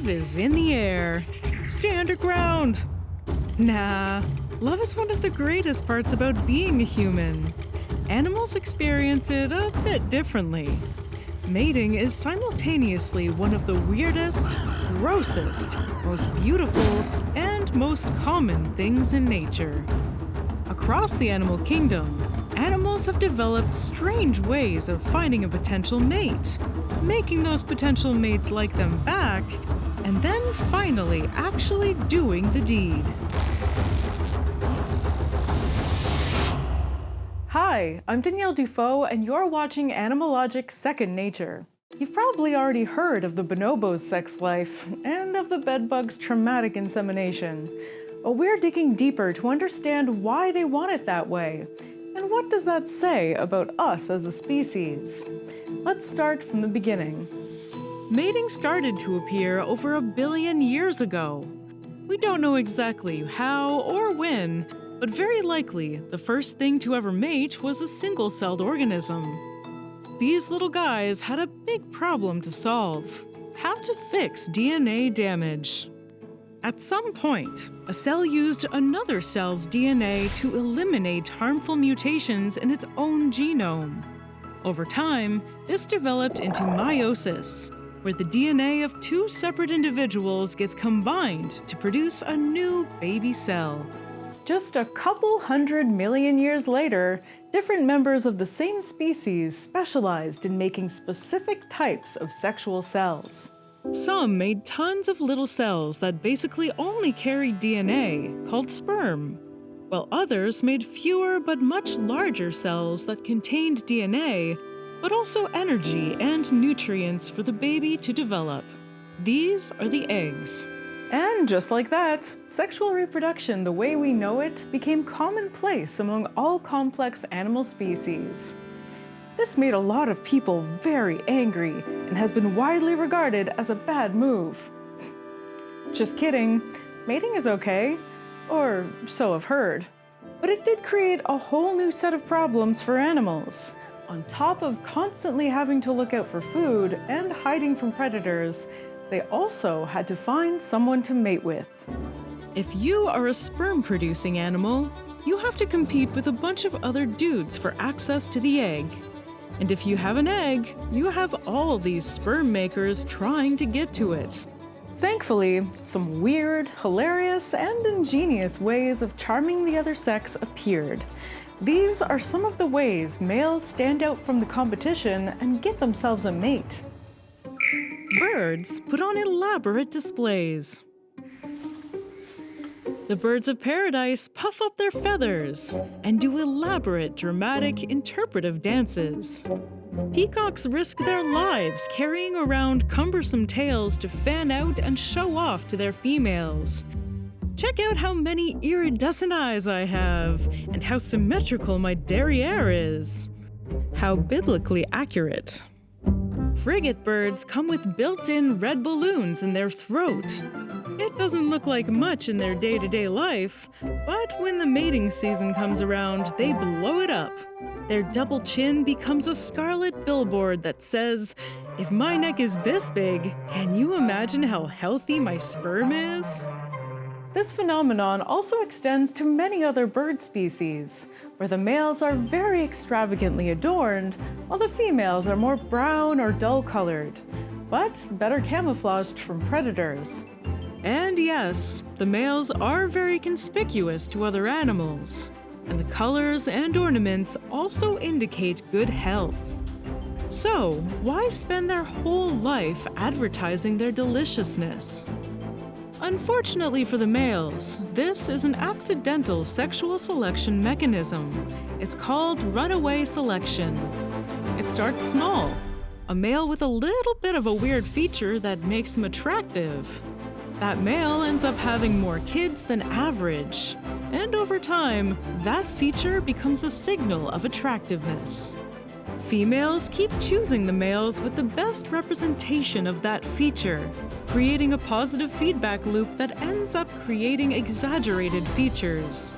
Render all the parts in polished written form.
love is in the air. Stay underground. Nah, love is one of the greatest parts about being a human. Animals experience it a bit differently. Mating is simultaneously one of the weirdest, grossest, most beautiful, and most common things in nature. Across the animal kingdom, animals have developed strange ways of finding a potential mate, making those potential mates like them back, and then finally actually doing the deed. Hi, I'm Danielle Dufault, and you're watching Animalogic Second Nature. You've probably already heard of the bonobo's sex life and of the bedbug's traumatic insemination. But we're digging deeper to understand why they want it that way. And what does that say about us as a species? Let's start from the beginning. Mating started to appear over 1 billion years ago. We don't know exactly how or when, but very likely the first thing to ever mate was a single-celled organism. These little guys had a big problem to solve: how to fix DNA damage. At some point, a cell used another cell's DNA to eliminate harmful mutations in its own genome. Over time, this developed into meiosis, where the DNA of two separate individuals gets combined to produce a new baby cell. Just a couple 100 million years later, different members of the same species specialized in making specific types of sexual cells. Some made tons of little cells that basically only carried DNA, called sperm, while others made fewer but much larger cells that contained DNA, but also energy and nutrients for the baby to develop. These are the eggs. And just like that, sexual reproduction the way we know it became commonplace among all complex animal species. This made a lot of people very angry and has been widely regarded as a bad move. Just kidding, mating is okay, or so I've heard. But it did create a whole new set of problems for animals. On top of constantly having to look out for food and hiding from predators, they also had to find someone to mate with. If you are a sperm-producing animal, you have to compete with a bunch of other dudes for access to the egg. And if you have an egg, you have all these sperm makers trying to get to it. Thankfully, some weird, hilarious, and ingenious ways of charming the other sex appeared. These are some of the ways males stand out from the competition and get themselves a mate. Birds put on elaborate displays. The birds of paradise puff up their feathers and do elaborate, dramatic, interpretive dances. Peacocks risk their lives carrying around cumbersome tails to fan out and show off to their females. Check out how many iridescent eyes I have, and how symmetrical my derriere is. How biblically accurate. Frigate birds come with built-in red balloons in their throat. It doesn't look like much in their day-to-day life, but when the mating season comes around, they blow it up. Their double chin becomes a scarlet billboard that says, "If my neck is this big, can you imagine how healthy my sperm is?" This phenomenon also extends to many other bird species, where the males are very extravagantly adorned, while the females are more brown or dull-colored, but better camouflaged from predators. And yes, the males are very conspicuous to other animals, and the colors and ornaments also indicate good health. So, why spend their whole life advertising their deliciousness? Unfortunately for the males, this is an accidental sexual selection mechanism. It's called runaway selection. It starts small. A male with a little bit of a weird feature that makes him attractive. That male ends up having more kids than average. And over time, that feature becomes a signal of attractiveness. Females keep choosing the males with the best representation of that feature, creating a positive feedback loop that ends up creating exaggerated features.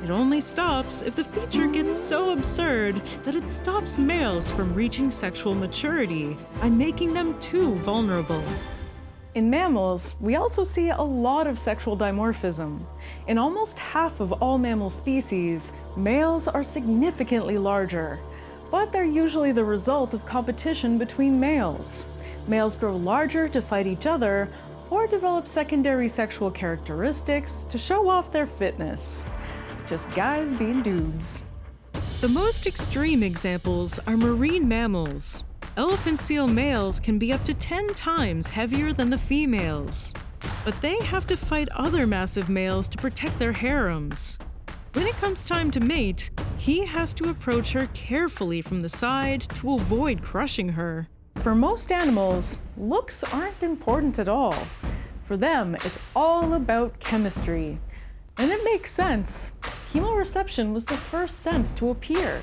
It only stops if the feature gets so absurd that it stops males from reaching sexual maturity by making them too vulnerable. In mammals, we also see a lot of sexual dimorphism. In almost half of all mammal species, males are significantly larger, but they're usually the result of competition between males. Males grow larger to fight each other, or develop secondary sexual characteristics to show off their fitness. Just guys being dudes. The most extreme examples are marine mammals. Elephant seal males can be up to 10 times heavier than the females, but they have to fight other massive males to protect their harems. When it comes time to mate, he has to approach her carefully from the side to avoid crushing her. For most animals, looks aren't important at all. For them, it's all about chemistry. And it makes sense. Chemoreception was the first sense to appear,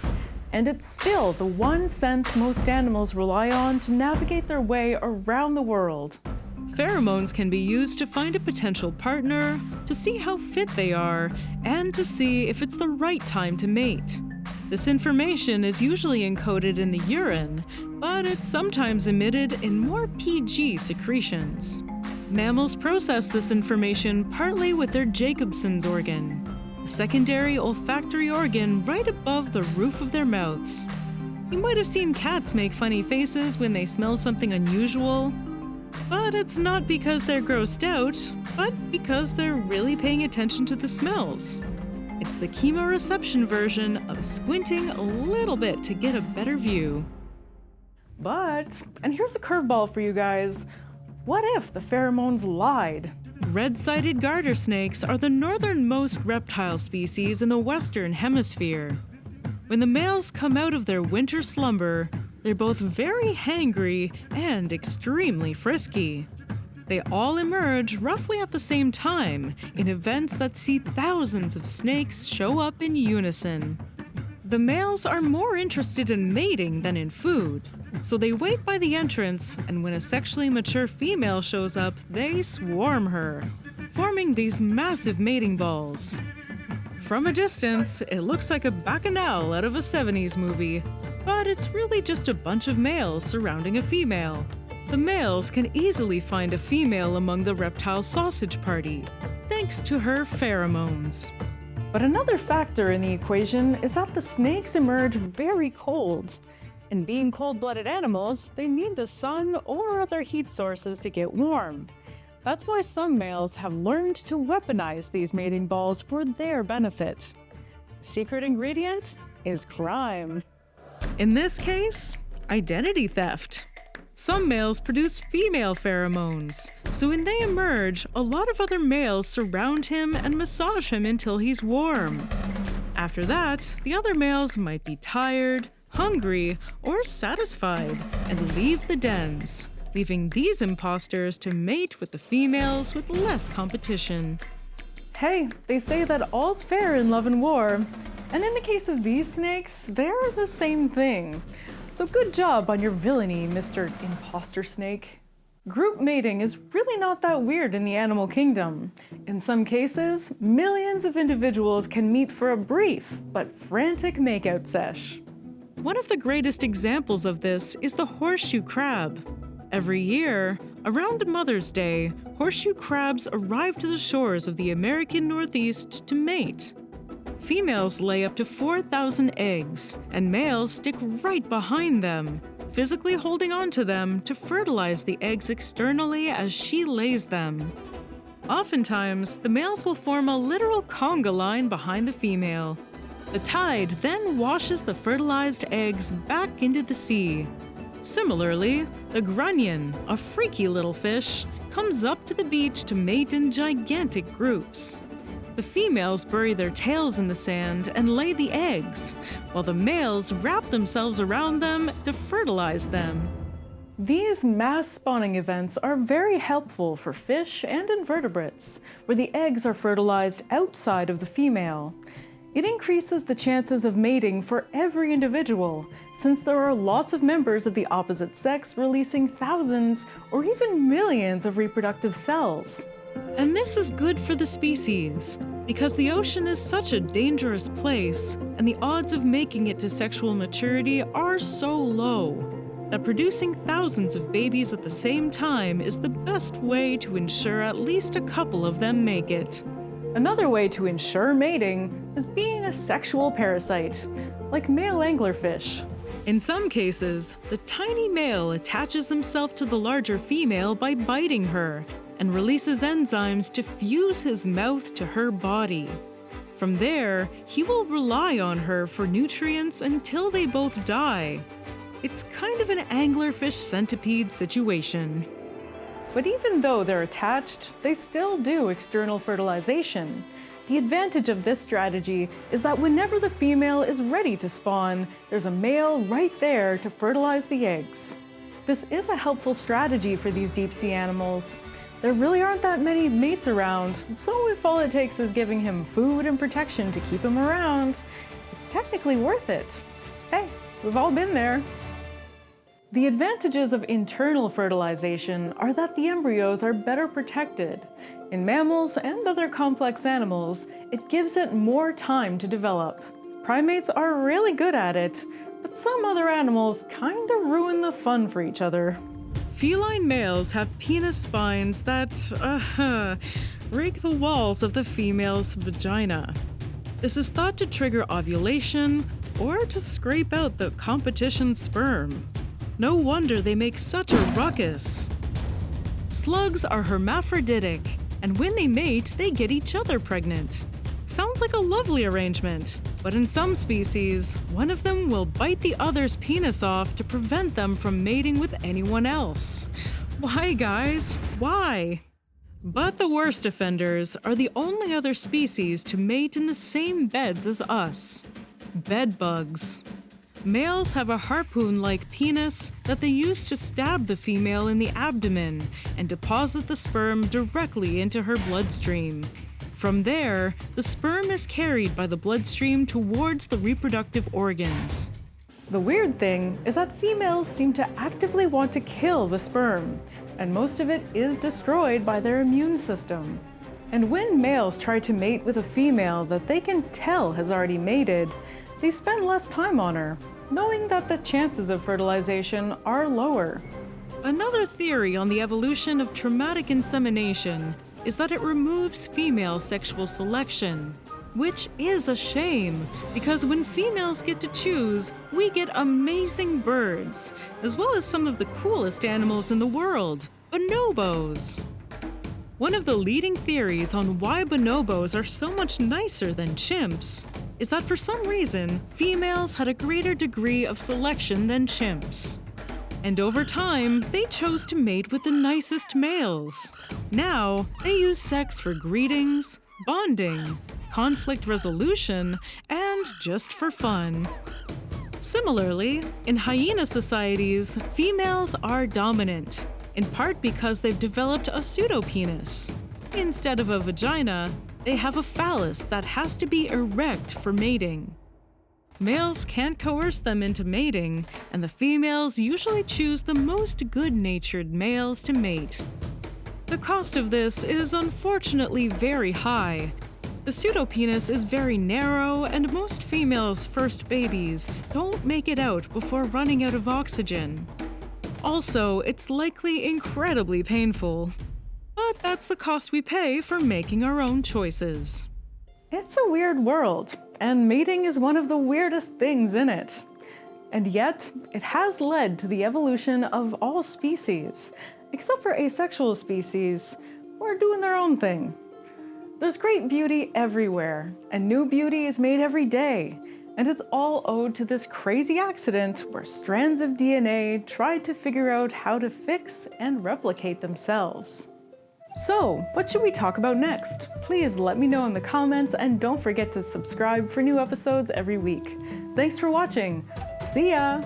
and it's still the one sense most animals rely on to navigate their way around the world. Pheromones can be used to find a potential partner, to see how fit they are, and to see if it's the right time to mate. This information is usually encoded in the urine, but it's sometimes emitted in more PG secretions. Mammals process this information partly with their Jacobson's organ, a secondary olfactory organ right above the roof of their mouths. You might have seen cats make funny faces when they smell something unusual, but it's not because they're grossed out, but because they're really paying attention to the smells. It's the chemoreception version of squinting a little bit to get a better view. But, and here's a curveball for you guys, what if the pheromones lied? Red-sided garter snakes are the northernmost reptile species in the Western Hemisphere. When the males come out of their winter slumber, they're both very hangry and extremely frisky. They all emerge roughly at the same time in events that see thousands of snakes show up in unison. The males are more interested in mating than in food, so they wait by the entrance, and when a sexually mature female shows up, they swarm her, forming these massive mating balls. From a distance, it looks like a bacchanal out of a 70s movie, but it's really just a bunch of males surrounding a female. The males can easily find a female among the reptile sausage party, thanks to her pheromones. But another factor in the equation is that the snakes emerge very cold. And being cold-blooded animals, they need the sun or other heat sources to get warm. That's why some males have learned to weaponize these mating balls for their benefit. The secret ingredient is crime. In this case, identity theft. Some males produce female pheromones, so when they emerge, a lot of other males surround him and massage him until he's warm. After that, the other males might be tired, hungry, or satisfied, and leave the dens, leaving these imposters to mate with the females with less competition. Hey, they say that all's fair in love and war, and in the case of these snakes, they're the same thing. So good job on your villainy, Mr. Imposter Snake. Group mating is really not that weird in the animal kingdom. In some cases, millions of individuals can meet for a brief but frantic makeout sesh. One of the greatest examples of this is the horseshoe crab. Every year, around Mother's Day, horseshoe crabs arrive to the shores of the American Northeast to mate. Females lay up to 4,000 eggs, and males stick right behind them, physically holding onto them to fertilize the eggs externally as she lays them. Oftentimes, the males will form a literal conga line behind the female. The tide then washes the fertilized eggs back into the sea. Similarly, the grunion, a freaky little fish, comes up to the beach to mate in gigantic groups. The females bury their tails in the sand and lay the eggs, while the males wrap themselves around them to fertilize them. These mass spawning events are very helpful for fish and invertebrates, where the eggs are fertilized outside of the female. It increases the chances of mating for every individual, since there are lots of members of the opposite sex releasing thousands or even millions of reproductive cells. And this is good for the species, because the ocean is such a dangerous place, and the odds of making it to sexual maturity are so low. that producing thousands of babies at the same time is the best way to ensure at least a couple of them make it. Another way to ensure mating is being a sexual parasite, like male anglerfish. In some cases, the tiny male attaches himself to the larger female by biting her and releases enzymes to fuse his mouth to her body. From there, he will rely on her for nutrients until they both die. It's kind of an anglerfish centipede situation. But even though they're attached, they still do external fertilization. The advantage of this strategy is that whenever the female is ready to spawn, there's a male right there to fertilize the eggs. This is a helpful strategy for these deep-sea animals. There really aren't that many mates around, so if all it takes is giving him food and protection to keep him around, it's technically worth it. Hey, we've all been there. The advantages of internal fertilization are that the embryos are better protected. In mammals and other complex animals, it gives it more time to develop. Primates are really good at it, but some other animals kinda ruin the fun for each other. Feline males have penis spines that, rake the walls of the female's vagina. This is thought to trigger ovulation or to scrape out the competition's sperm. No wonder they make such a ruckus. Slugs are hermaphroditic, and when they mate, they get each other pregnant. Sounds like a lovely arrangement, but in some species, one of them will bite the other's penis off to prevent them from mating with anyone else. Why, guys? Why? But the worst offenders are the only other species to mate in the same beds as us: bedbugs. Males have a harpoon-like penis that they use to stab the female in the abdomen and deposit the sperm directly into her bloodstream. From there, the sperm is carried by the bloodstream towards the reproductive organs. The weird thing is that females seem to actively want to kill the sperm, and most of it is destroyed by their immune system. And when males try to mate with a female that they can tell has already mated, they spend less time on her, knowing that the chances of fertilization are lower. Another theory on the evolution of traumatic insemination is that it removes female sexual selection, which is a shame, because when females get to choose, we get amazing birds, as well as some of the coolest animals in the world, bonobos. One of the leading theories on why bonobos are so much nicer than chimps is that for some reason, females had a greater degree of selection than chimps. And over time, they chose to mate with the nicest males. Now, they use sex for greetings, bonding, conflict resolution, and just for fun. Similarly, in hyena societies, females are dominant, in part because they've developed a pseudopenis. Instead of a vagina, they have a phallus that has to be erect for mating. Males can't coerce them into mating, and the females usually choose the most good-natured males to mate. The cost of this is unfortunately very high. The pseudopenis is very narrow, and most females' first babies don't make it out before running out of oxygen. Also, it's likely incredibly painful. But that's the cost we pay for making our own choices. It's a weird world, and mating is one of the weirdest things in it. And yet, it has led to the evolution of all species, except for asexual species, who are doing their own thing. There's great beauty everywhere, and new beauty is made every day, and it's all owed to this crazy accident where strands of DNA tried to figure out how to fix and replicate themselves. So, what should we talk about next? Please let me know in the comments, and don't forget to subscribe for new episodes every week. Thanks for watching. See ya!